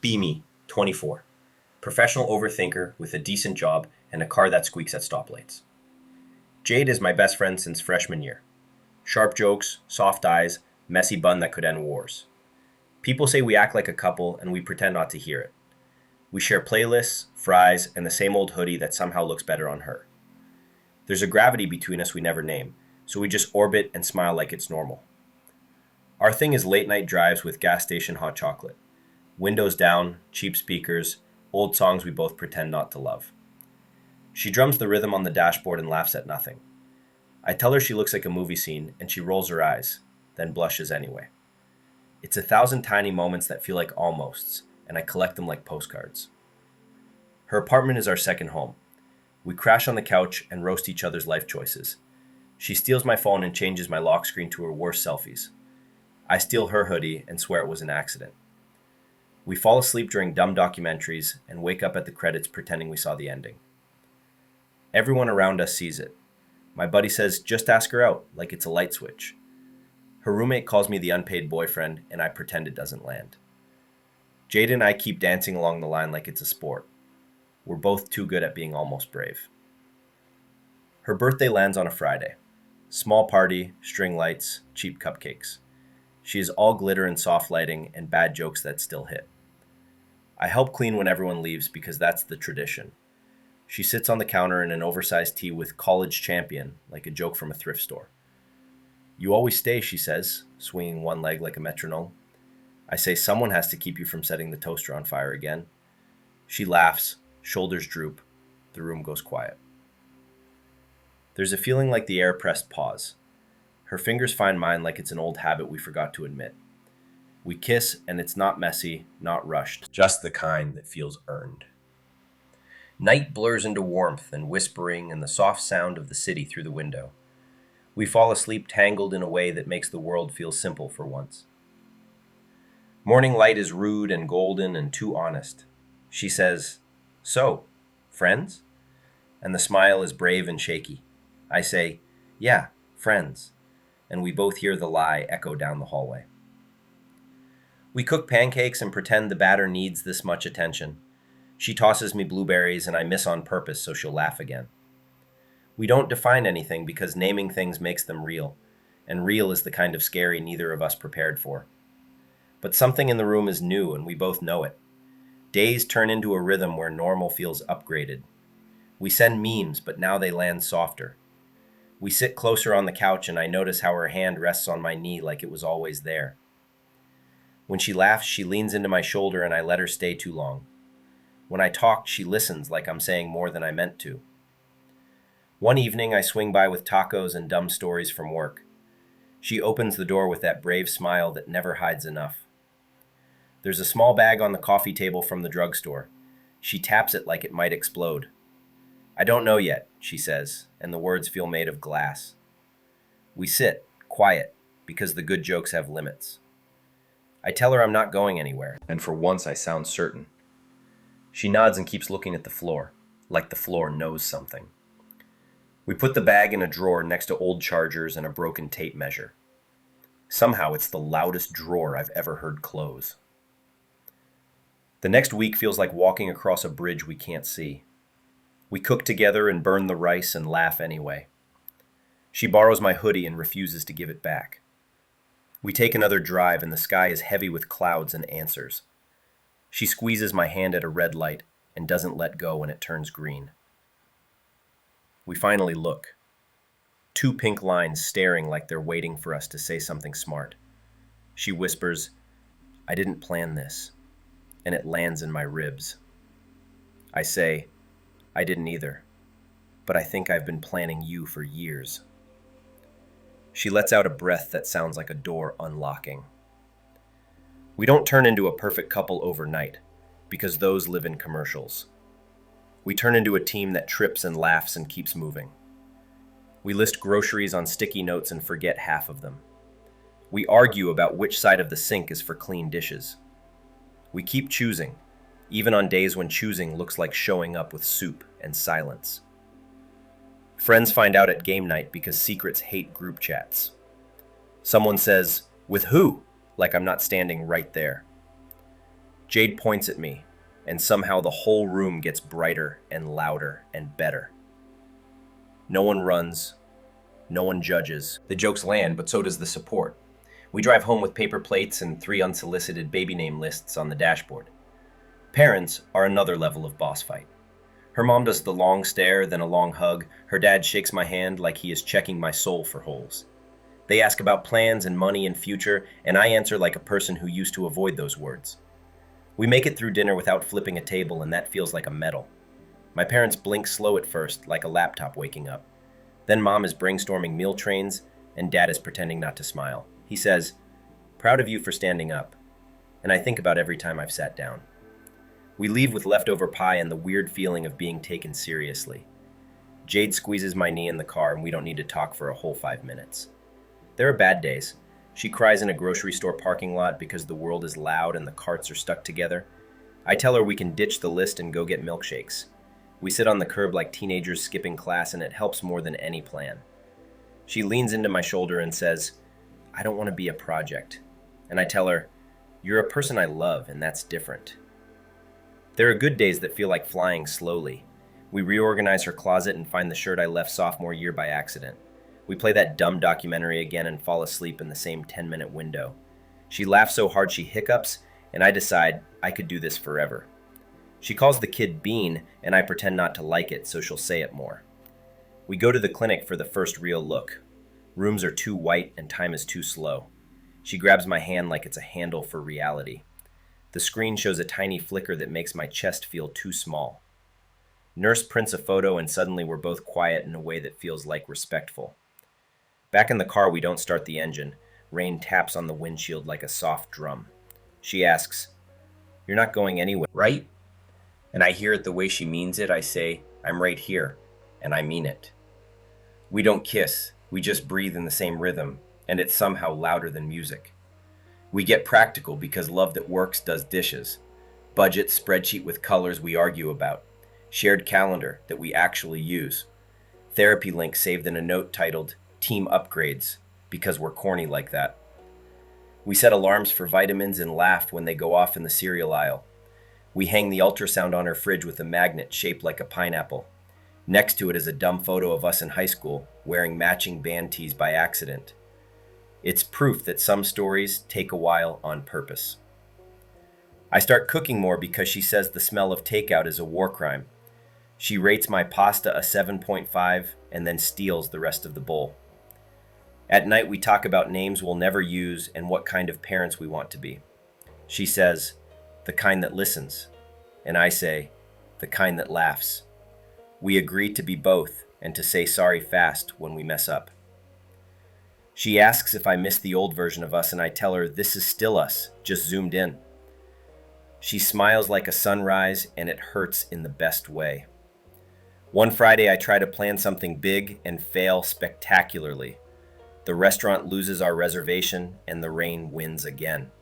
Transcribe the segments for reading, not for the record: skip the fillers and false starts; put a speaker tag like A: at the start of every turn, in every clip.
A: Be me, 24. Professional overthinker with a decent job and a car that squeaks at stoplights. Jade is my best friend since freshman year. Sharp jokes, soft eyes, messy bun that could end wars. People say we act like a couple and we pretend not to hear it. We share playlists, fries, and the same old hoodie that somehow looks better on her. There's a gravity between us we never name, so we just orbit and smile like it's normal. Our thing is late night drives with gas station hot chocolate. Windows down, cheap speakers, old songs we both pretend not to love. She drums the rhythm on the dashboard and laughs at nothing. I tell her she looks like a movie scene, and she rolls her eyes, then blushes anyway. It's 1,000 tiny moments that feel like almosts, and I collect them like postcards. Her apartment is our second home. We crash on the couch and roast each other's life choices. She steals my phone and changes my lock screen to her worst selfies. I steal her hoodie and swear it was an accident. We fall asleep during dumb documentaries and wake up at the credits pretending we saw the ending. Everyone around us sees it. My buddy says, just ask her out, like it's a light switch. Her roommate calls me the unpaid boyfriend, and I pretend it doesn't land. Jade and I keep dancing along the line like it's a sport. We're both too good at being almost brave. Her birthday lands on a Friday. Small party, string lights, cheap cupcakes. She is all glitter and soft lighting and bad jokes that still hit. I help clean when everyone leaves because that's the tradition. She sits on the counter in an oversized tee with college champion, like a joke from a thrift store. You always stay, she says, swinging one leg like a metronome. I say someone has to keep you from setting the toaster on fire again. She laughs, shoulders droop. The room goes quiet. There's a feeling like the air pressed pause. Her fingers find mine like it's an old habit we forgot to admit. We kiss, and it's not messy, not rushed, just the kind that feels earned. Night blurs into warmth and whispering and the soft sound of the city through the window. We fall asleep tangled in a way that makes the world feel simple for once. Morning light is rude and golden and too honest. She says, "So, friends?" And the smile is brave and shaky. I say, "Yeah, friends." And we both hear the lie echo down the hallway. We cook pancakes and pretend the batter needs this much attention. She tosses me blueberries and I miss on purpose so she'll laugh again. We don't define anything because naming things makes them real, and real is the kind of scary neither of us prepared for. But something in the room is new and we both know it. Days turn into a rhythm where normal feels upgraded. We send memes, but now they land softer. We sit closer on the couch and I notice how her hand rests on my knee like it was always there. When she laughs, she leans into my shoulder and I let her stay too long. When I talk, she listens like I'm saying more than I meant to. One evening, I swing by with tacos and dumb stories from work. She opens the door with that brave smile that never hides enough. There's a small bag on the coffee table from the drugstore. She taps it like it might explode. I don't know yet, she says, and the words feel made of glass. We sit, quiet, because the good jokes have limits. I tell her I'm not going anywhere, and for once I sound certain. She nods and keeps looking at the floor, like the floor knows something. We put the bag in a drawer next to old chargers and a broken tape measure. Somehow it's the loudest drawer I've ever heard close. The next week feels like walking across a bridge we can't see. We cook together and burn the rice and laugh anyway. She borrows my hoodie and refuses to give it back. We take another drive and the sky is heavy with clouds and answers. She squeezes my hand at a red light and doesn't let go when it turns green. We finally look. 2 pink lines staring like they're waiting for us to say something smart. She whispers, "I didn't plan this," and it lands in my ribs. I say, "I didn't either, but I think I've been planning you for years." She lets out a breath that sounds like a door unlocking. We don't turn into a perfect couple overnight, because those live in commercials. We turn into a team that trips and laughs and keeps moving. We list groceries on sticky notes and forget half of them. We argue about which side of the sink is for clean dishes. We keep choosing, even on days when choosing looks like showing up with soup and silence. Friends find out at game night because secrets hate group chats. Someone says, "With who?" like I'm not standing right there. Jade points at me, and somehow the whole room gets brighter and louder and better. No one runs, no one judges. The jokes land, but so does the support. We drive home with paper plates and 3 unsolicited baby name lists on the dashboard. Parents are another level of boss fight. Her mom does the long stare, then a long hug. Her dad shakes my hand like he is checking my soul for holes. They ask about plans and money and future, and I answer like a person who used to avoid those words. We make it through dinner without flipping a table, and that feels like a medal. My parents blink slow at first, like a laptop waking up. Then mom is brainstorming meal trains, and dad is pretending not to smile. He says, "Proud of you for standing up." And I think about every time I've sat down. We leave with leftover pie and the weird feeling of being taken seriously. Jade squeezes my knee in the car, and we don't need to talk for a whole 5 minutes. There are bad days. She cries in a grocery store parking lot because the world is loud and the carts are stuck together. I tell her we can ditch the list and go get milkshakes. We sit on the curb like teenagers skipping class, and it helps more than any plan. She leans into my shoulder and says, "I don't want to be a project." And I tell her, "You're a person I love, and that's different." There are good days that feel like flying slowly. We reorganize her closet and find the shirt I left sophomore year by accident. We play that dumb documentary again and fall asleep in the same 10-minute window. She laughs so hard she hiccups, and I decide I could do this forever. She calls the kid Bean, and I pretend not to like it so she'll say it more. We go to the clinic for the first real look. Rooms are too white and time is too slow. She grabs my hand like it's a handle for reality. The screen shows a tiny flicker that makes my chest feel too small. Nurse prints a photo, and suddenly we're both quiet in a way that feels like respectful. Back in the car, we don't start the engine. Rain taps on the windshield like a soft drum. She asks, "You're not going anywhere, right?" And I hear it the way she means it. I say, "I'm right here," and I mean it. We don't kiss, we just breathe in the same rhythm, and it's somehow louder than music. We get practical because love that works does dishes. Budget spreadsheet with colors we argue about. Shared calendar that we actually use. Therapy link saved in a note titled Team Upgrades, because we're corny like that. We set alarms for vitamins and laugh when they go off in the cereal aisle. We hang the ultrasound on her fridge with a magnet shaped like a pineapple. Next to it is a dumb photo of us in high school, wearing matching band tees by accident. It's proof that some stories take a while on purpose. I start cooking more because she says the smell of takeout is a war crime. She rates my pasta a 7.5 and then steals the rest of the bowl. At night, we talk about names we'll never use and what kind of parents we want to be. She says, "The kind that listens," and I say, "The kind that laughs." We agree to be both and to say sorry fast when we mess up. She asks if I miss the old version of us, and I tell her this is still us, just zoomed in. She smiles like a sunrise, and it hurts in the best way. One Friday, I try to plan something big and fail spectacularly. The restaurant loses our reservation, and the rain wins again.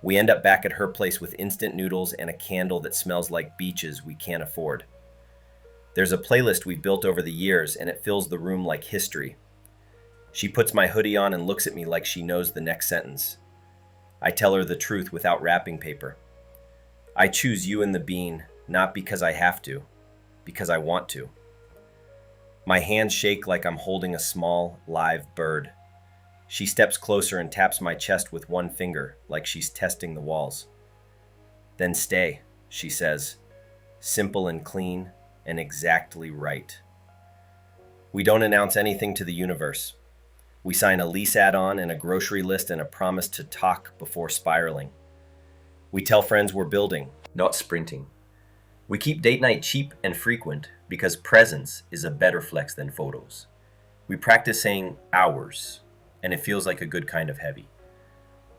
A: We end up back at her place with instant noodles and a candle that smells like beaches we can't afford. There's a playlist we've built over the years, and it fills the room like history. She puts my hoodie on and looks at me like she knows the next sentence. I tell her the truth without wrapping paper. I choose you and the bean, not because I have to, because I want to. My hands shake like I'm holding a small, live bird. She steps closer and taps my chest with one finger, like she's testing the walls. "Then stay," she says, simple and clean and exactly right. We don't announce anything to the universe. We sign a lease add-on and a grocery list and a promise to talk before spiraling. We tell friends we're building, not sprinting. We keep date night cheap and frequent because presence is a better flex than photos. We practice saying hours, and it feels like a good kind of heavy.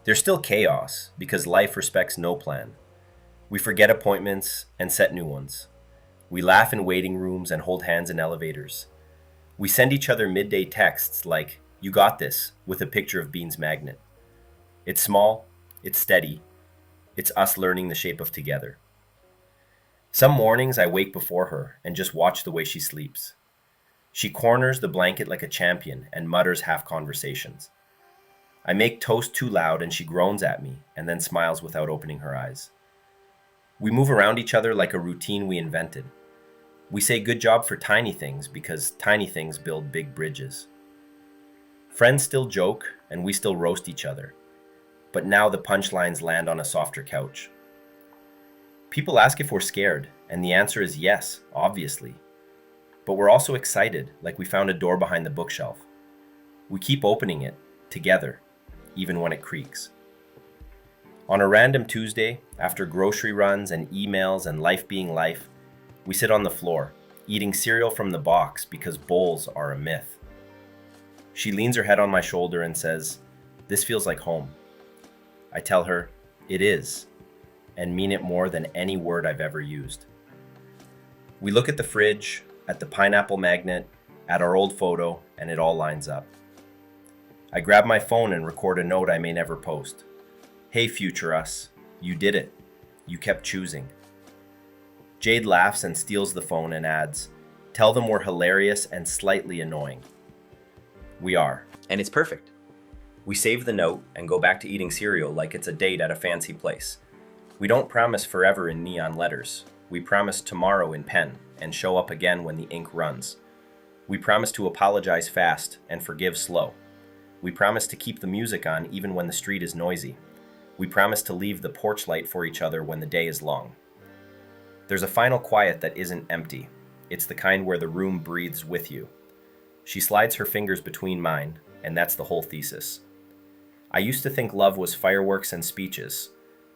A: There's still chaos because life respects no plan. We forget appointments and set new ones. We laugh in waiting rooms and hold hands in elevators. We send each other midday texts like, "You got this," with a picture of Bean's magnet. It's small, it's steady, it's us learning the shape of together. Some mornings I wake before her and just watch the way she sleeps. She corners the blanket like a champion and mutters half conversations. I make toast too loud and she groans at me and then smiles without opening her eyes. We move around each other like a routine we invented. We say good job for tiny things because tiny things build big bridges. Friends still joke and we still roast each other, but now the punchlines land on a softer couch. People ask if we're scared, and the answer is yes, obviously. But we're also excited, like we found a door behind the bookshelf. We keep opening it, together, even when it creaks. On a random Tuesday, after grocery runs and emails and life being life, we sit on the floor, eating cereal from the box because bowls are a myth. She leans her head on my shoulder and says, "This feels like home." I tell her, "It is," and mean it more than any word I've ever used. We look at the fridge, at the pineapple magnet, at our old photo, and it all lines up. I grab my phone and record a note I may never post. "Hey, future us, you did it. You kept choosing." Jade laughs and steals the phone and adds, "Tell them we're hilarious and slightly annoying." We are. And it's perfect. We save the note and go back to eating cereal like it's a date at a fancy place. We don't promise forever in neon letters. We promise tomorrow in pen and show up again when the ink runs. We promise to apologize fast and forgive slow. We promise to keep the music on even when the street is noisy. We promise to leave the porch light for each other when the day is long. There's a final quiet that isn't empty. It's the kind where the room breathes with you. She slides her fingers between mine, and that's the whole thesis. I used to think love was fireworks and speeches.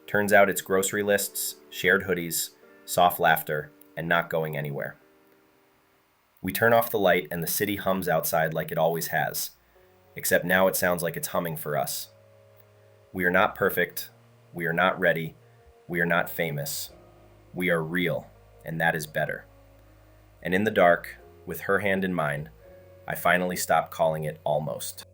A: Turns out it's grocery lists, shared hoodies, soft laughter, and not going anywhere. We turn off the light and the city hums outside like it always has, except now it sounds like it's humming for us. We are not perfect, we are not ready, we are not famous. We are real, and that is better. And in the dark, with her hand in mine, I finally stop calling it almost.